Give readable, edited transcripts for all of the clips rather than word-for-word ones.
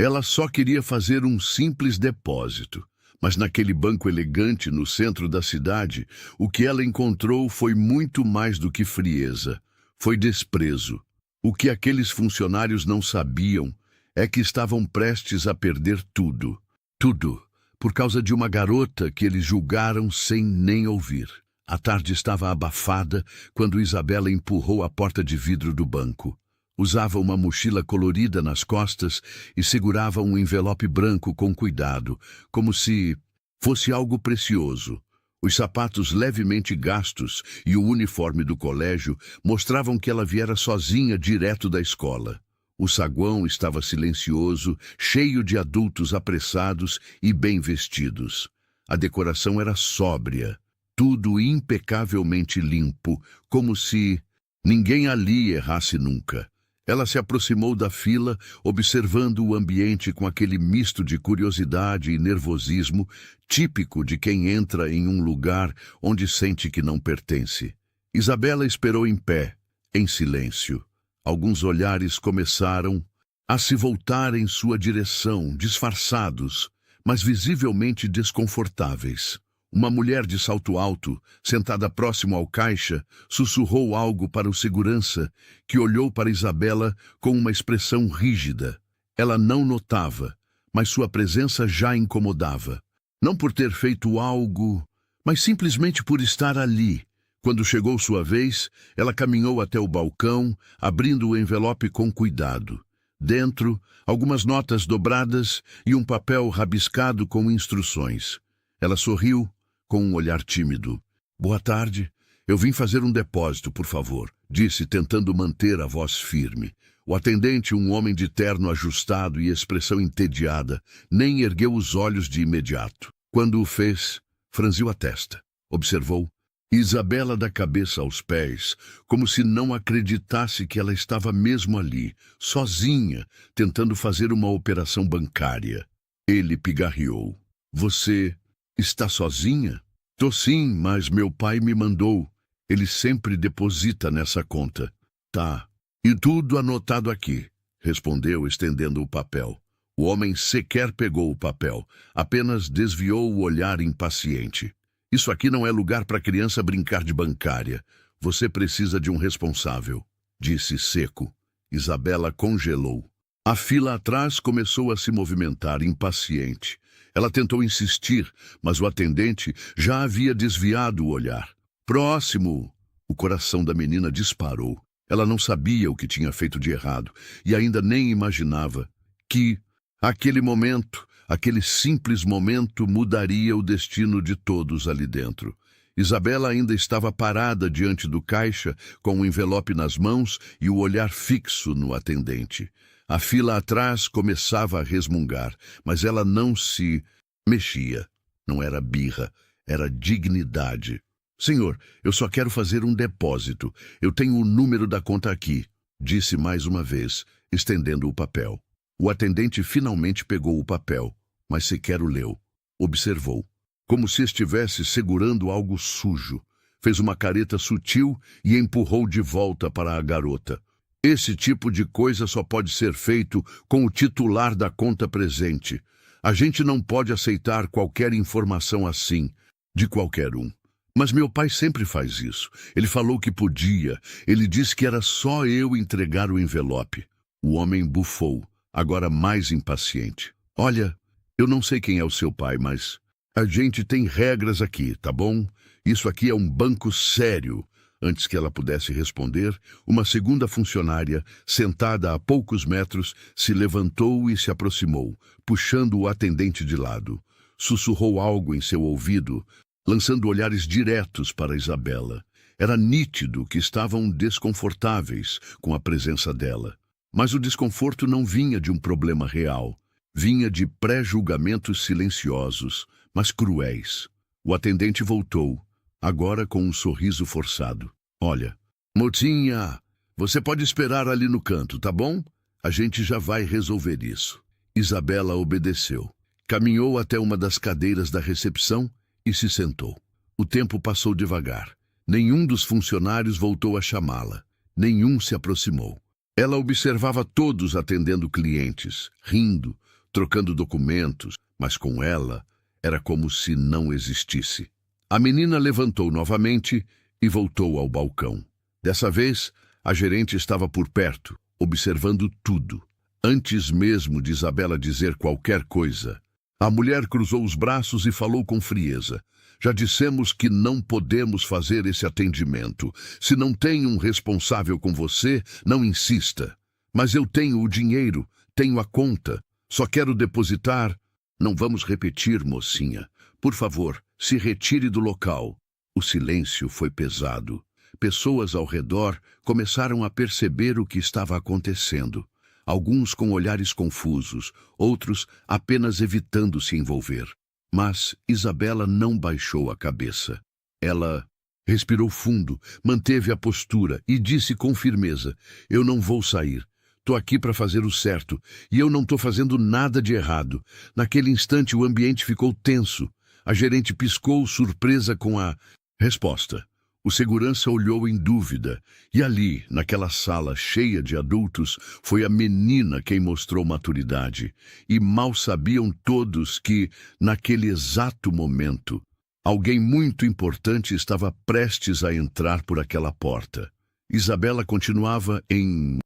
Ela só queria fazer um simples depósito. Mas naquele banco elegante no centro da cidade, o que ela encontrou foi muito mais do que frieza. Foi desprezo. O que aqueles funcionários não sabiam é que estavam prestes a perder tudo. Tudo, por causa de uma garota que eles julgaram sem nem ouvir. A tarde estava abafada quando Isabela empurrou a porta de vidro do banco. Usava uma mochila colorida nas costas e segurava um envelope branco com cuidado, como se fosse algo precioso. Os sapatos levemente gastos e o uniforme do colégio mostravam que ela viera sozinha direto da escola. O saguão estava silencioso, cheio de adultos apressados e bem vestidos. A decoração era sóbria, tudo impecavelmente limpo, como se ninguém ali errasse nunca. Ela se aproximou da fila, observando o ambiente com aquele misto de curiosidade e nervosismo típico de quem entra em um lugar onde sente que não pertence. Isabela esperou em pé, em silêncio. Alguns olhares começaram a se voltar em sua direção, disfarçados, mas visivelmente desconfortáveis. Uma mulher de salto alto, sentada próximo ao caixa, sussurrou algo para o segurança, que olhou para Isabela com uma expressão rígida. Ela não notava, mas sua presença já incomodava. Não por ter feito algo, mas simplesmente por estar ali. Quando chegou sua vez, ela caminhou até o balcão, abrindo o envelope com cuidado. Dentro, algumas notas dobradas e um papel rabiscado com instruções. Ela sorriu, com um olhar tímido. "Boa tarde. Eu vim fazer um depósito, por favor", disse, tentando manter a voz firme. O atendente, um homem de terno ajustado e expressão entediada, nem ergueu os olhos de imediato. Quando o fez, franziu a testa. Observou Isabela da cabeça aos pés, como se não acreditasse que ela estava mesmo ali, sozinha, tentando fazer uma operação bancária. Ele pigarreou. "Você está sozinha?" "Tô sim, mas meu pai me mandou. Ele sempre deposita nessa conta." "Tá. E tudo anotado aqui", respondeu, estendendo o papel. O homem sequer pegou o papel, apenas desviou o olhar impaciente. "Isso aqui não é lugar para criança brincar de bancária. Você precisa de um responsável", disse seco. Isabela congelou. A fila atrás começou a se movimentar, impaciente. Ela tentou insistir, mas o atendente já havia desviado o olhar. "Próximo!" O coração da menina disparou. Ela não sabia o que tinha feito de errado e ainda nem imaginava que aquele momento, aquele simples momento, mudaria o destino de todos ali dentro. Isabela ainda estava parada diante do caixa, com o envelope nas mãos e o olhar fixo no atendente. A fila atrás começava a resmungar, mas ela não se mexia. Não era birra, era dignidade. "Senhor, eu só quero fazer um depósito. Eu tenho o número da conta aqui", disse mais uma vez, estendendo o papel. O atendente finalmente pegou o papel, mas sequer o leu. Observou, como se estivesse segurando algo sujo. Fez uma careta sutil e empurrou de volta para a garota. "Esse tipo de coisa só pode ser feito com o titular da conta presente. A gente não pode aceitar qualquer informação assim, de qualquer um." "Mas meu pai sempre faz isso. Ele falou que podia. Ele disse que era só eu entregar o envelope." O homem bufou, agora mais impaciente. "Olha, eu não sei quem é o seu pai, mas a gente tem regras aqui, tá bom? Isso aqui é um banco sério." Antes que ela pudesse responder, uma segunda funcionária, sentada a poucos metros, se levantou e se aproximou, puxando o atendente de lado. Sussurrou algo em seu ouvido, lançando olhares diretos para Isabela. Era nítido que estavam desconfortáveis com a presença dela. Mas o desconforto não vinha de um problema real. Vinha de pré-julgamentos silenciosos, mas cruéis. O atendente voltou, agora com um sorriso forçado. "Olha, mocinha, você pode esperar ali no canto, tá bom? A gente já vai resolver isso." Isabela obedeceu. Caminhou até uma das cadeiras da recepção e se sentou. O tempo passou devagar. Nenhum dos funcionários voltou a chamá-la. Nenhum se aproximou. Ela observava todos atendendo clientes, rindo, trocando documentos, mas com ela era como se não existisse. A menina levantou novamente e voltou ao balcão. Dessa vez, a gerente estava por perto, observando tudo. Antes mesmo de Isabela dizer qualquer coisa, a mulher cruzou os braços e falou com frieza. Já dissemos que não podemos fazer esse atendimento. Se não tem um responsável com você, não insista. Mas eu tenho o dinheiro, tenho a conta. Só quero depositar. Não vamos repetir, mocinha. Por favor, se retire do local. O silêncio foi pesado. Pessoas ao redor começaram a perceber o que estava acontecendo. Alguns com olhares confusos, outros apenas evitando se envolver. Mas Isabela não baixou a cabeça. Ela respirou fundo, manteve a postura e disse com firmeza: eu não vou sair. Tô aqui para fazer o certo e eu não tô fazendo nada de errado. Naquele instante o ambiente ficou tenso. A gerente piscou, surpresa com a resposta. O segurança olhou em dúvida, e ali, naquela sala cheia de adultos, foi a menina quem mostrou maturidade. E mal sabiam todos que, naquele exato momento, alguém muito importante estava prestes a entrar por aquela porta. Isabela continuava em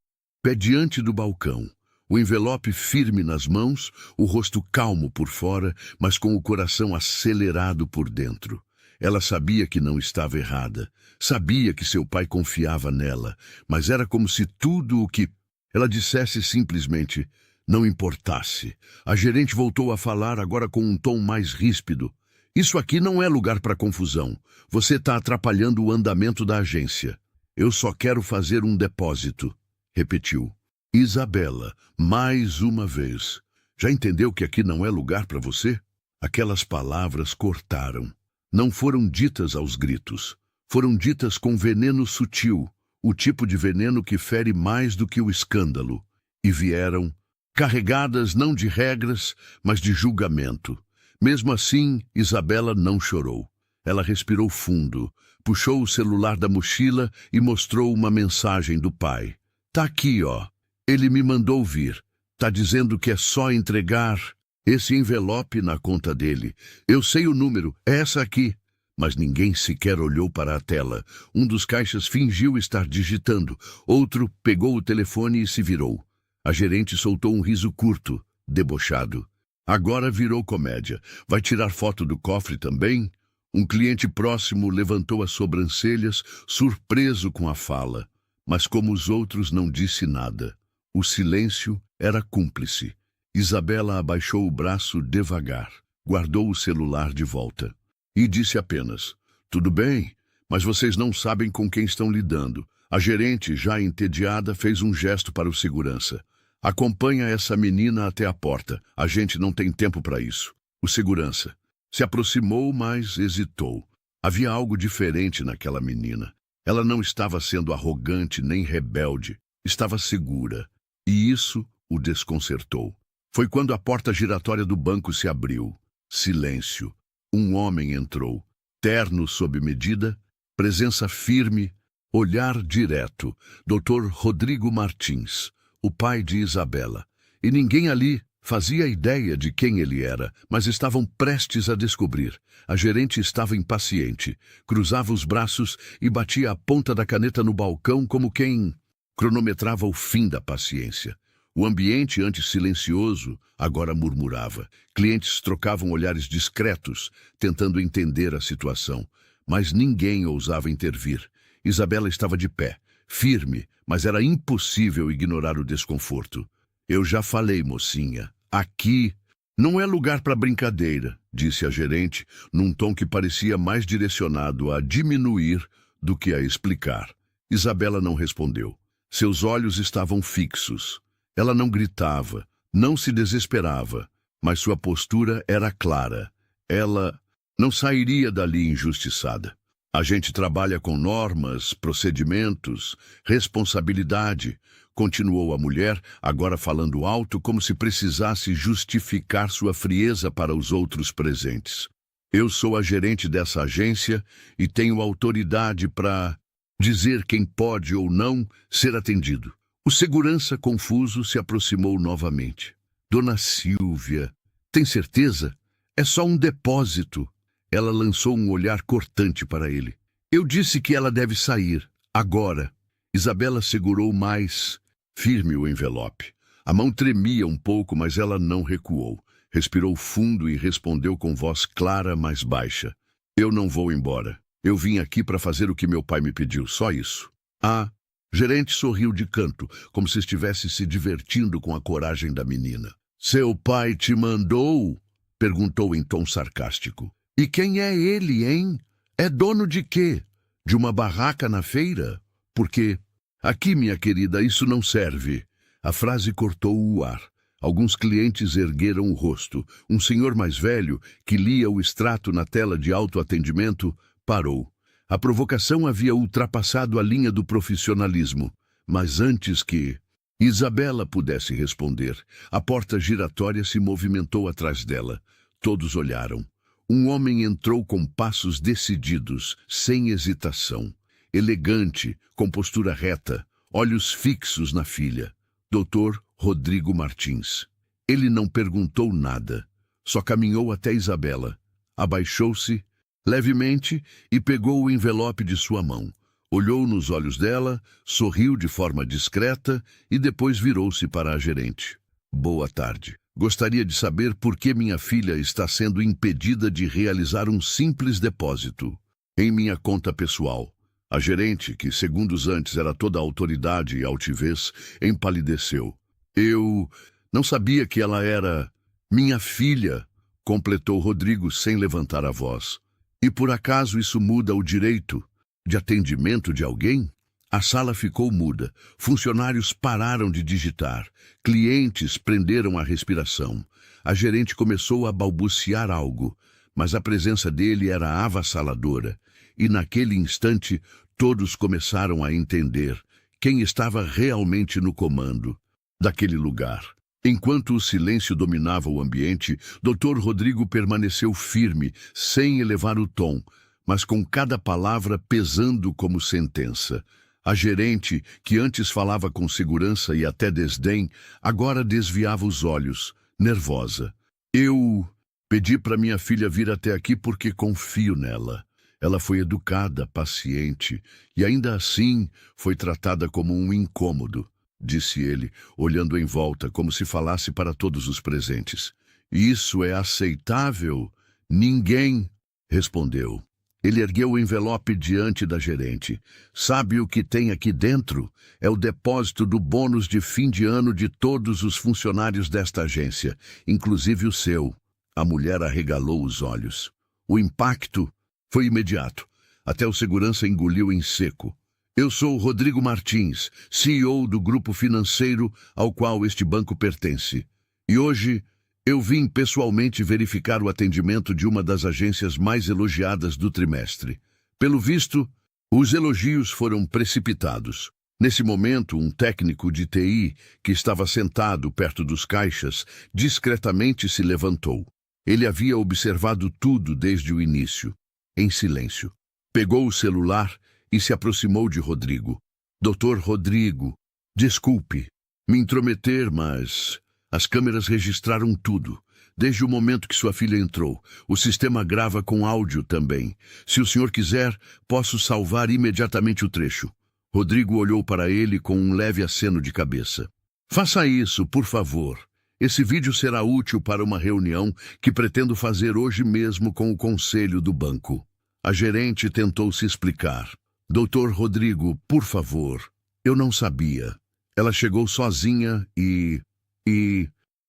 pé diante do balcão, o envelope firme nas mãos, o rosto calmo por fora, mas com o coração acelerado por dentro. Ela sabia que não estava errada, sabia que seu pai confiava nela, mas era como se tudo o que ela dissesse simplesmente não importasse. A gerente voltou a falar agora com um tom mais ríspido. Isso aqui não é lugar para confusão. Você está atrapalhando o andamento da agência. Eu só quero fazer um depósito, repetiu. Isabela, mais uma vez. Já entendeu que aqui não é lugar para você? Aquelas palavras cortaram. Não foram ditas aos gritos. Foram ditas com veneno sutil, o tipo de veneno que fere mais do que o escândalo. E vieram, carregadas não de regras, mas de julgamento. Mesmo assim, Isabela não chorou. Ela respirou fundo, puxou o celular da mochila e mostrou uma mensagem do pai. Tá aqui, ó. Ele me mandou vir. Tá dizendo que é só entregar esse envelope na conta dele. Eu sei o número, é essa aqui. Mas ninguém sequer olhou para a tela. Um dos caixas fingiu estar digitando. Outro pegou o telefone e se virou. A gerente soltou um riso curto, debochado. Agora virou comédia. Vai tirar foto do cofre também? Um cliente próximo levantou as sobrancelhas, surpreso com a fala. Mas como os outros, não disse nada. O silêncio era cúmplice. Isabela abaixou o braço devagar, guardou o celular de volta e disse apenas: tudo bem, mas vocês não sabem com quem estão lidando. A gerente, já entediada, fez um gesto para o segurança. Acompanha essa menina até a porta. A gente não tem tempo para isso. O segurança se aproximou, mas hesitou. Havia algo diferente naquela menina. Ela não estava sendo arrogante nem rebelde. Estava segura. E isso o desconcertou. Foi quando a porta giratória do banco se abriu. Silêncio. Um homem entrou. Terno sob medida, presença firme, olhar direto. Dr. Rodrigo Martins, o pai de Isabela. E ninguém ali fazia ideia de quem ele era, mas estavam prestes a descobrir. A gerente estava impaciente, cruzava os braços e batia a ponta da caneta no balcão como quem cronometrava o fim da paciência. O ambiente, antes silencioso, agora murmurava. Clientes trocavam olhares discretos, tentando entender a situação, mas ninguém ousava intervir. Isabela estava de pé, firme, mas era impossível ignorar o desconforto. Eu já falei, mocinha. Aqui não é lugar para brincadeira, disse a gerente, num tom que parecia mais direcionado a diminuir do que a explicar. Isabela não respondeu. Seus olhos estavam fixos. Ela não gritava, não se desesperava, mas sua postura era clara. Ela não sairia dali injustiçada. A gente trabalha com normas, procedimentos, responsabilidade, continuou a mulher, agora falando alto como se precisasse justificar sua frieza para os outros presentes. Eu sou a gerente dessa agência e tenho autoridade para dizer quem pode ou não ser atendido. O segurança, confuso, se aproximou novamente. Dona Silvia, tem certeza? É só um depósito. Ela lançou um olhar cortante para ele. Eu disse que ela deve sair, agora. Isabela segurou mais firme o envelope. A mão tremia um pouco, mas ela não recuou. Respirou fundo e respondeu com voz clara, mas baixa. Eu não vou embora. Eu vim aqui para fazer o que meu pai me pediu, só isso. Ah, gerente sorriu de canto, como se estivesse se divertindo com a coragem da menina. Seu pai te mandou? Perguntou em tom sarcástico. E quem é ele, hein? É dono de quê? De uma barraca na feira? Porque... Aqui, minha querida, isso não serve. A frase cortou o ar. Alguns clientes ergueram o rosto. Um senhor mais velho, que lia o extrato na tela de autoatendimento, parou. A provocação havia ultrapassado a linha do profissionalismo. Mas antes que Isabela pudesse responder, a porta giratória se movimentou atrás dela. Todos olharam. Um homem entrou com passos decididos, sem hesitação. Elegante, com postura reta, olhos fixos na filha. Dr. Rodrigo Martins. Ele não perguntou nada, só caminhou até Isabela. Abaixou-se levemente e pegou o envelope de sua mão. Olhou nos olhos dela, sorriu de forma discreta e depois virou-se para a gerente. Boa tarde. Gostaria de saber por que minha filha está sendo impedida de realizar um simples depósito em minha conta pessoal. A gerente, que segundos antes era toda autoridade e altivez, empalideceu. Eu não sabia que ela era minha filha, completou Rodrigo sem levantar a voz. E por acaso isso muda o direito de atendimento de alguém? A sala ficou muda. Funcionários pararam de digitar. Clientes prenderam a respiração. A gerente começou a balbuciar algo, mas a presença dele era avassaladora. E naquele instante, todos começaram a entender quem estava realmente no comando daquele lugar. Enquanto o silêncio dominava o ambiente, Dr. Rodrigo permaneceu firme, sem elevar o tom, mas com cada palavra pesando como sentença. A gerente, que antes falava com segurança e até desdém, agora desviava os olhos, nervosa. Eu pedi para minha filha vir até aqui porque confio nela. Ela foi educada, paciente, e ainda assim foi tratada como um incômodo, disse ele, olhando em volta como se falasse para todos os presentes. Isso é aceitável? Ninguém respondeu. Ele ergueu o envelope diante da gerente. Sabe o que tem aqui dentro? É o depósito do bônus de fim de ano de todos os funcionários desta agência, inclusive o seu. A mulher arregalou os olhos. O impacto foi imediato. Até o segurança engoliu em seco. Eu sou Rodrigo Martins, CEO do grupo financeiro ao qual este banco pertence. E hoje eu vim pessoalmente verificar o atendimento de uma das agências mais elogiadas do trimestre. Pelo visto, os elogios foram precipitados. Nesse momento, um técnico de TI, que estava sentado perto dos caixas, discretamente se levantou. Ele havia observado tudo desde o início. Em silêncio. Pegou o celular e se aproximou de Rodrigo. Doutor Rodrigo, desculpe me intrometer, mas as câmeras registraram tudo. Desde o momento que sua filha entrou. O sistema grava com áudio também. Se o senhor quiser, posso salvar imediatamente o trecho. Rodrigo olhou para ele com um leve aceno de cabeça. Faça isso, por favor. Esse vídeo será útil para uma reunião que pretendo fazer hoje mesmo com o conselho do banco. A gerente tentou se explicar. Doutor Rodrigo, por favor, eu não sabia. Ela chegou sozinha e...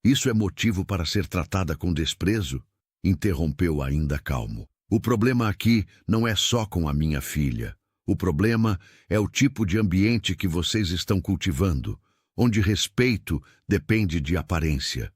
Isso é motivo para ser tratada com desprezo? Interrompeu ainda calmo. O problema aqui não é só com a minha filha. O problema é o tipo de ambiente que vocês estão cultivando, onde respeito depende de aparência.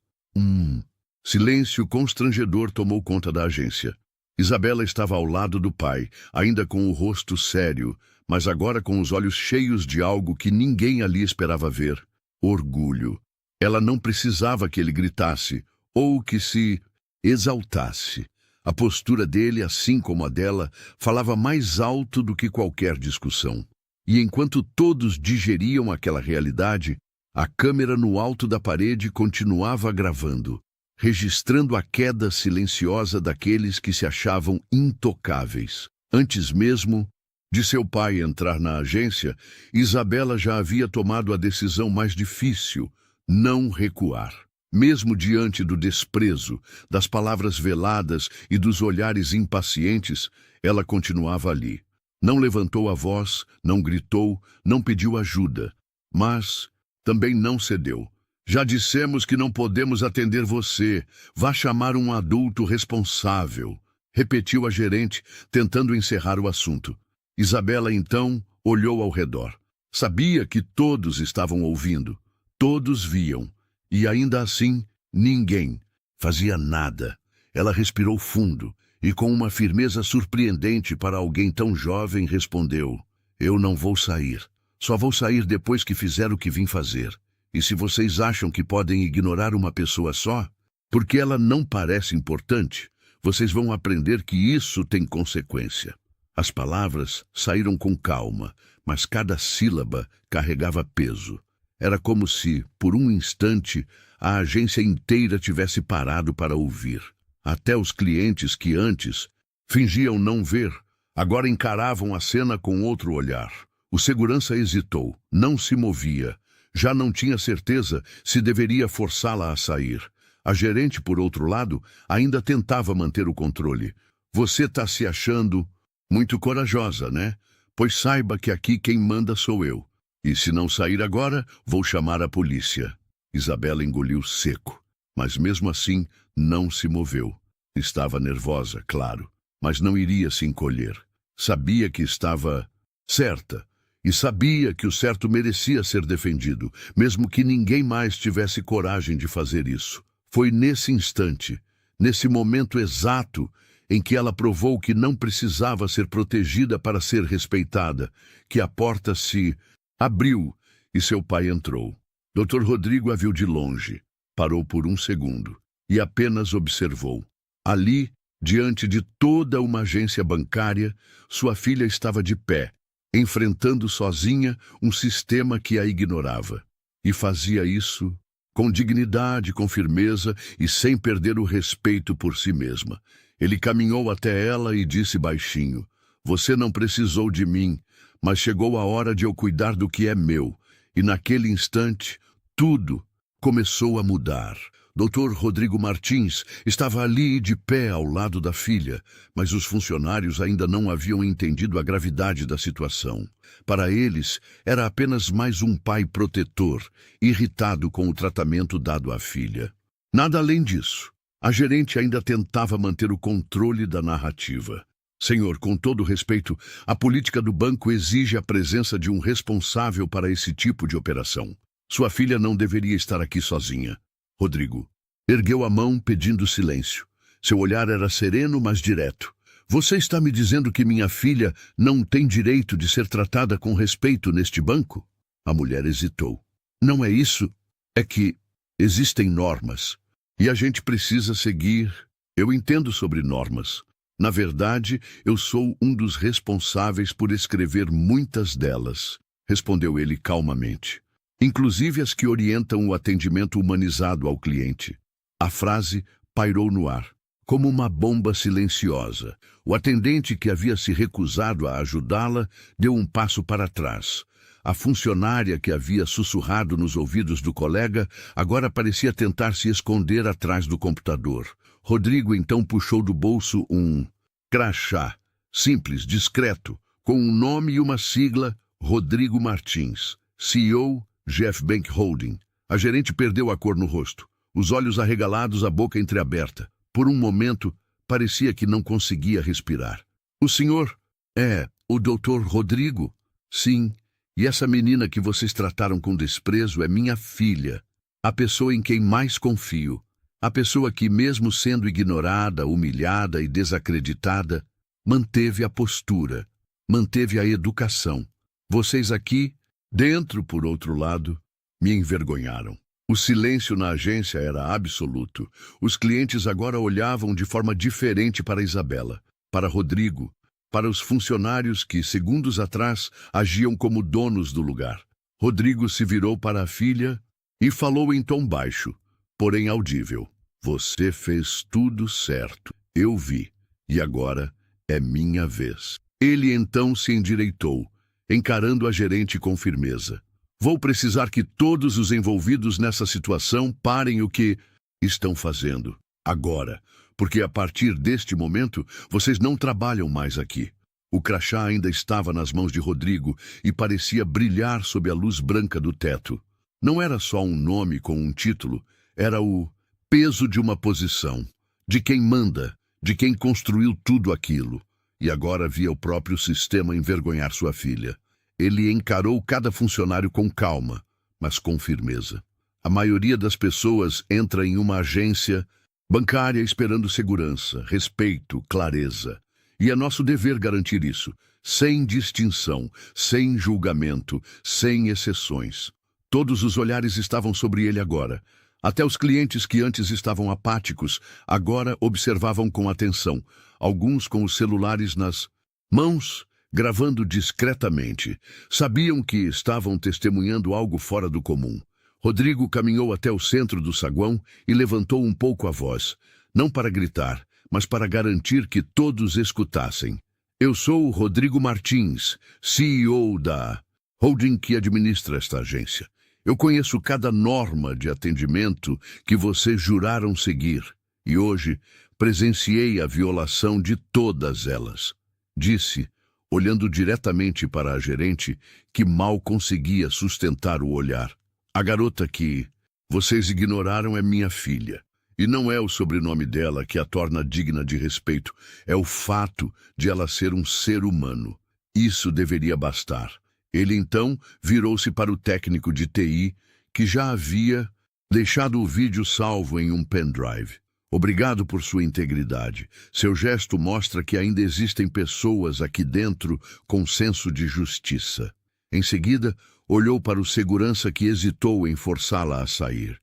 Silêncio constrangedor tomou conta da agência. Isabela estava ao lado do pai, ainda com o rosto sério, mas agora com os olhos cheios de algo que ninguém ali esperava ver. Orgulho. Ela não precisava que ele gritasse, ou que se exaltasse. A postura dele, assim como a dela, falava mais alto do que qualquer discussão. E enquanto todos digeriam aquela realidade, A câmera no alto da parede continuava gravando, registrando a queda silenciosa daqueles que se achavam intocáveis. Antes mesmo de seu pai entrar na agência, Isabela já havia tomado a decisão mais difícil: não recuar. Mesmo diante do desprezo, das palavras veladas e dos olhares impacientes, ela continuava ali. Não levantou a voz, não gritou, não pediu ajuda, mas também não cedeu. Já dissemos que não podemos atender você. Vá chamar um adulto responsável, repetiu a gerente, tentando encerrar o assunto. Isabela, então, olhou ao redor. Sabia que todos estavam ouvindo, todos viam, e ainda assim, ninguém fazia nada. Ela respirou fundo e, com uma firmeza surpreendente para alguém tão jovem, respondeu: eu não vou sair. Só vou sair depois que fizer o que vim fazer. E se vocês acham que podem ignorar uma pessoa só, porque ela não parece importante, vocês vão aprender que isso tem consequência. As palavras saíram com calma, mas cada sílaba carregava peso. Era como se, por um instante, a agência inteira tivesse parado para ouvir. Até os clientes que antes fingiam não ver, agora encaravam a cena com outro olhar. O segurança hesitou, não se movia. Já não tinha certeza se deveria forçá-la a sair. A gerente, por outro lado, ainda tentava manter o controle. Você está se achando muito corajosa, né? Pois saiba que aqui quem manda sou eu. E se não sair agora, vou chamar a polícia. Isabela engoliu seco, mas mesmo assim não se moveu. Estava nervosa, claro, mas não iria se encolher. Sabia que estava certa. E sabia que o certo merecia ser defendido, mesmo que ninguém mais tivesse coragem de fazer isso. Foi nesse instante, nesse momento exato, em que ela provou que não precisava ser protegida para ser respeitada, que a porta se abriu e seu pai entrou. Dr. Rodrigo a viu de longe, parou por um segundo e apenas observou. Ali, diante de toda uma agência bancária, sua filha estava de pé, enfrentando sozinha um sistema que a ignorava. E fazia isso com dignidade, com firmeza e sem perder o respeito por si mesma. Ele caminhou até ela e disse baixinho: você não precisou de mim, mas chegou a hora de eu cuidar do que é meu. E naquele instante, tudo começou a mudar. Dr. Rodrigo Martins estava ali de pé ao lado da filha, mas os funcionários ainda não haviam entendido a gravidade da situação. Para eles, era apenas mais um pai protetor, irritado com o tratamento dado à filha. Nada além disso. A gerente ainda tentava manter o controle da narrativa. Senhor, com todo respeito, a política do banco exige a presença de um responsável para esse tipo de operação. Sua filha não deveria estar aqui sozinha. Rodrigo ergueu a mão pedindo silêncio. Seu olhar era sereno, mas direto. Você está me dizendo que minha filha não tem direito de ser tratada com respeito neste banco? A mulher hesitou. Não é isso. É que existem normas. E a gente precisa seguir. Eu entendo sobre normas. Na verdade, eu sou um dos responsáveis por escrever muitas delas, respondeu ele calmamente. Inclusive as que orientam o atendimento humanizado ao cliente. A frase pairou no ar, como uma bomba silenciosa. O atendente que havia se recusado a ajudá-la deu um passo para trás. A funcionária que havia sussurrado nos ouvidos do colega agora parecia tentar se esconder atrás do computador. Rodrigo então puxou do bolso um crachá, simples, discreto, com um nome e uma sigla: Rodrigo Martins, CEO Jeff Bank Holding. A gerente perdeu a cor no rosto, os olhos arregalados, a boca entreaberta. Por um momento, parecia que não conseguia respirar. O senhor é o Dr. Rodrigo? Sim, e essa menina que vocês trataram com desprezo é minha filha, a pessoa em quem mais confio. A pessoa que, mesmo sendo ignorada, humilhada e desacreditada, manteve a postura, manteve a educação. Vocês aqui, dentro, por outro lado, me envergonharam. O silêncio na agência era absoluto. Os clientes agora olhavam de forma diferente para Isabela, para Rodrigo, para os funcionários que, segundos atrás, agiam como donos do lugar. Rodrigo se virou para a filha e falou em tom baixo, porém audível. Você fez tudo certo. Eu vi. E agora é minha vez. Ele então se endireitou, encarando a gerente com firmeza. Vou precisar que todos os envolvidos nessa situação parem o que estão fazendo agora, porque a partir deste momento vocês não trabalham mais aqui. O crachá ainda estava nas mãos de Rodrigo e parecia brilhar sob a luz branca do teto. Não era só um nome com um título, era o peso de uma posição, de quem manda, de quem construiu tudo aquilo. E agora via o próprio sistema envergonhar sua filha. Ele encarou cada funcionário com calma, mas com firmeza. A maioria das pessoas entra em uma agência bancária esperando segurança, respeito, clareza. E é nosso dever garantir isso, sem distinção, sem julgamento, sem exceções. Todos os olhares estavam sobre ele agora. Até os clientes que antes estavam apáticos, agora observavam com atenção, alguns com os celulares nas mãos, gravando discretamente. Sabiam que estavam testemunhando algo fora do comum. Rodrigo caminhou até o centro do saguão e levantou um pouco a voz, não para gritar, mas para garantir que todos escutassem. Eu sou o Rodrigo Martins, CEO da holding que administra esta agência. Eu conheço cada norma de atendimento que vocês juraram seguir, e hoje presenciei a violação de todas elas. Disse, olhando diretamente para a gerente, que mal conseguia sustentar o olhar. A garota que vocês ignoraram é minha filha. E não é o sobrenome dela que a torna digna de respeito, é o fato de ela ser um ser humano. Isso deveria bastar. Ele então virou-se para o técnico de TI, que já havia deixado o vídeo salvo em um pendrive. Obrigado por sua integridade. Seu gesto mostra que ainda existem pessoas aqui dentro com senso de justiça. Em seguida, olhou para o segurança que hesitou em forçá-la a sair.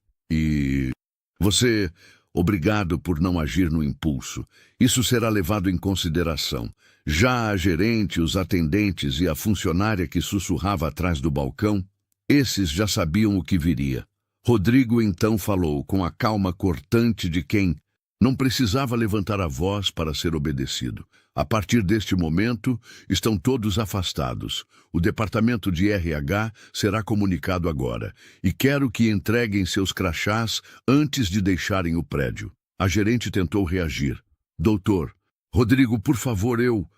Obrigado por não agir no impulso. Isso será levado em consideração. Já a gerente, os atendentes e a funcionária que sussurrava atrás do balcão, esses já sabiam o que viria. Rodrigo então falou com a calma cortante de quem não precisava levantar a voz para ser obedecido. A partir deste momento, estão todos afastados. O departamento de RH será comunicado agora, e quero que entreguem seus crachás antes de deixarem o prédio. A gerente tentou reagir. Doutor, Rodrigo, por favor, eu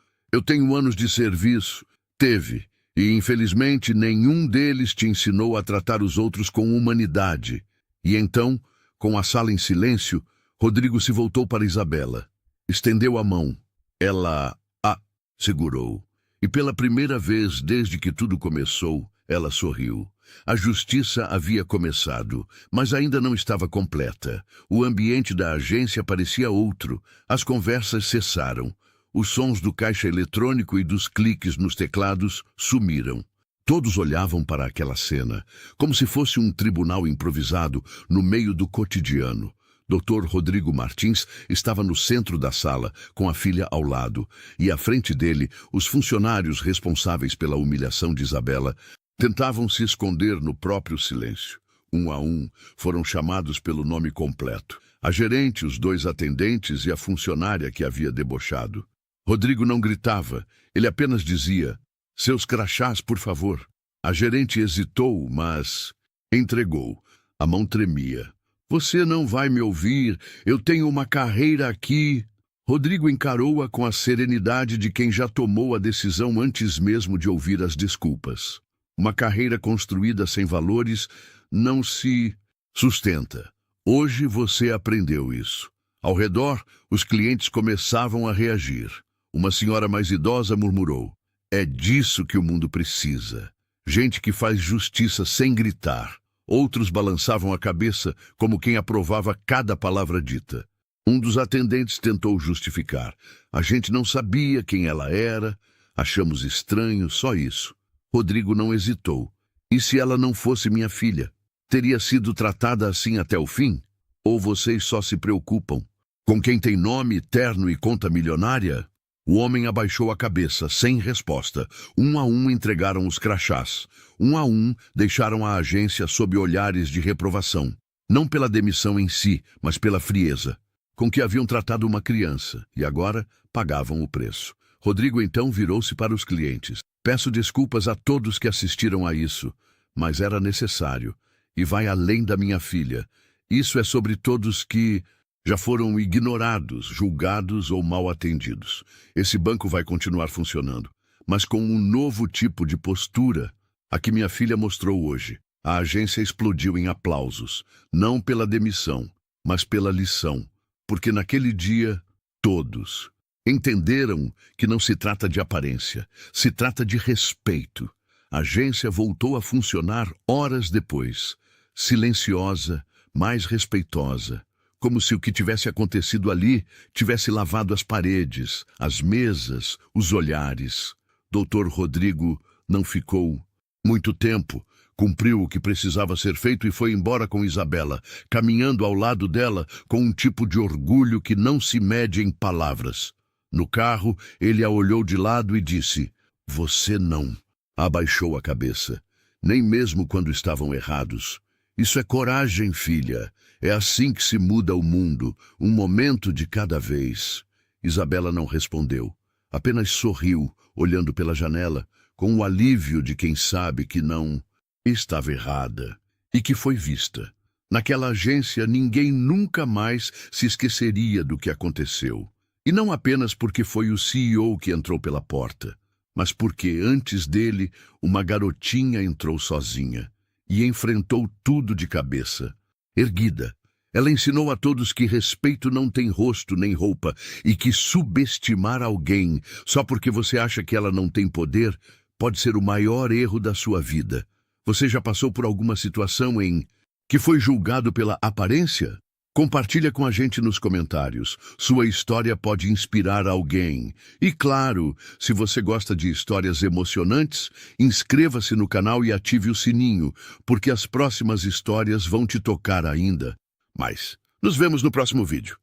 tenho anos de serviço. Teve, e infelizmente nenhum deles te ensinou a tratar os outros com humanidade. E então, com a sala em silêncio, Rodrigo se voltou para Isabela. Estendeu a mão. Ela a segurou. E pela primeira vez desde que tudo começou, ela sorriu. A justiça havia começado, mas ainda não estava completa. O ambiente da agência parecia outro. As conversas cessaram. Os sons do caixa eletrônico e dos cliques nos teclados sumiram. Todos olhavam para aquela cena, como se fosse um tribunal improvisado no meio do cotidiano. Dr. Rodrigo Martins estava no centro da sala, com a filha ao lado, e à frente dele, os funcionários responsáveis pela humilhação de Isabela tentavam se esconder no próprio silêncio. Um a um, foram chamados pelo nome completo. A gerente, os dois atendentes e a funcionária que havia debochado. Rodrigo não gritava, ele apenas dizia, seus crachás, por favor. A gerente hesitou, mas entregou. A mão tremia. Você não vai me ouvir, eu tenho uma carreira aqui. Rodrigo encarou-a com a serenidade de quem já tomou a decisão antes mesmo de ouvir as desculpas. Uma carreira construída sem valores não se sustenta. Hoje você aprendeu isso. Ao redor, os clientes começavam a reagir. Uma senhora mais idosa murmurou, é disso que o mundo precisa. Gente que faz justiça sem gritar. Outros balançavam a cabeça como quem aprovava cada palavra dita. Um dos atendentes tentou justificar. A gente não sabia quem ela era, achamos estranho, só isso. Rodrigo não hesitou. E se ela não fosse minha filha? Teria sido tratada assim até o fim? Ou vocês só se preocupam com quem tem nome, terno e conta milionária? O homem abaixou a cabeça, sem resposta. Um a um entregaram os crachás. Um a um deixaram a agência sob olhares de reprovação. Não pela demissão em si, mas pela frieza com que haviam tratado uma criança, e agora pagavam o preço. Rodrigo então virou-se para os clientes. Peço desculpas a todos que assistiram a isso, mas era necessário, e vai além da minha filha. Isso é sobre todos que já foram ignorados, julgados ou mal atendidos. Esse banco vai continuar funcionando, mas com um novo tipo de postura, a que minha filha mostrou hoje. A agência explodiu em aplausos, não pela demissão, mas pela lição. Porque naquele dia, todos entenderam que não se trata de aparência, se trata de respeito. A agência voltou a funcionar horas depois, silenciosa, mais respeitosa, como se o que tivesse acontecido ali tivesse lavado as paredes, as mesas, os olhares. Doutor Rodrigo não ficou muito tempo. Cumpriu o que precisava ser feito e foi embora com Isabela, caminhando ao lado dela com um tipo de orgulho que não se mede em palavras. No carro, ele a olhou de lado e disse: "Você não." Abaixou a cabeça, nem mesmo quando estavam errados. Isso é coragem, filha. É assim que se muda o mundo, um momento de cada vez. Isabela não respondeu, apenas sorriu, olhando pela janela, com o alívio de quem sabe que não estava errada e que foi vista. Naquela agência, ninguém nunca mais se esqueceria do que aconteceu. E não apenas porque foi o CEO que entrou pela porta, mas porque, antes dele, uma garotinha entrou sozinha e enfrentou tudo de cabeça, erguida. Ela ensinou a todos que respeito não tem rosto nem roupa e que subestimar alguém só porque você acha que ela não tem poder pode ser o maior erro da sua vida. Você já passou por alguma situação em que foi julgado pela aparência? Compartilha com a gente nos comentários. Sua história pode inspirar alguém. E claro, se você gosta de histórias emocionantes, inscreva-se no canal e ative o sininho, porque as próximas histórias vão te tocar ainda. Mas nos vemos no próximo vídeo.